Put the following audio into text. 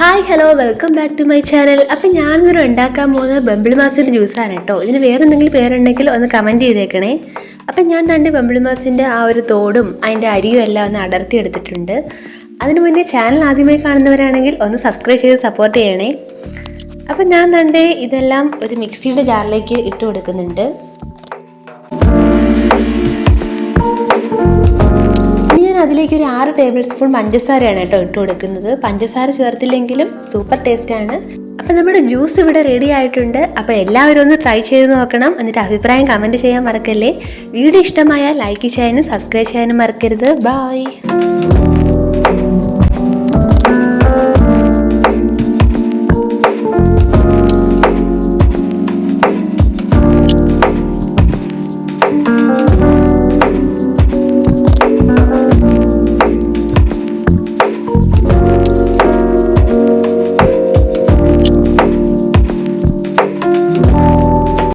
Hi hello welcome back to my channel. അപ്പം ഞാനിന്നൊരു ഉണ്ടാക്കാൻ പോകുന്നത് ബംബിളി മാസിൻ്റെ ജ്യൂസാണ് കേട്ടോ. ഇതിന് വേറെ എന്തെങ്കിലും പേരുണ്ടെങ്കിൽ ഒന്ന് കമൻറ്റ് ചെയ്തേക്കണേ. അപ്പം ഞാൻ ബംബിളി മാസിൻ്റെ ആ ഒരു തോടും അതിൻ്റെ അരിയും എല്ലാം ഒന്ന് അടർത്തി എടുത്തിട്ടുണ്ട്. അതിനു മുന്നേ ചാനൽ ആദ്യമായി കാണുന്നവരാണെങ്കിൽ ഒന്ന് സബ്സ്ക്രൈബ് ചെയ്ത് സപ്പോർട്ട് ചെയ്യണേ. അപ്പം ഞാൻ ഇതെല്ലാം ഒരു മിക്സിയുടെ ജാറിലേക്ക് ഇട്ട് കൊടുക്കുന്നുണ്ട്. അതിലേക്ക് ഒരു 6 ടേബിൾ സ്പൂൺ പഞ്ചസാരയാണ് കേട്ടോ ഇട്ട് കൊടുക്കുന്നത്. പഞ്ചസാര ചേർത്തില്ലെങ്കിലും സൂപ്പർ ടേസ്റ്റാണ്. അപ്പം നമ്മുടെ ജ്യൂസ് ഇവിടെ റെഡി ആയിട്ടുണ്ട്. അപ്പോൾ എല്ലാവരും ഒന്ന് ട്രൈ ചെയ്ത് നോക്കണം. എന്നിട്ട് അഭിപ്രായം കമൻറ്റ് ചെയ്യാൻ മറക്കല്ലേ. വീഡിയോ ഇഷ്ടമായാൽ ലൈക്ക് ചെയ്യാനും സബ്സ്ക്രൈബ് ചെയ്യാനും മറക്കരുത്. ബൈ.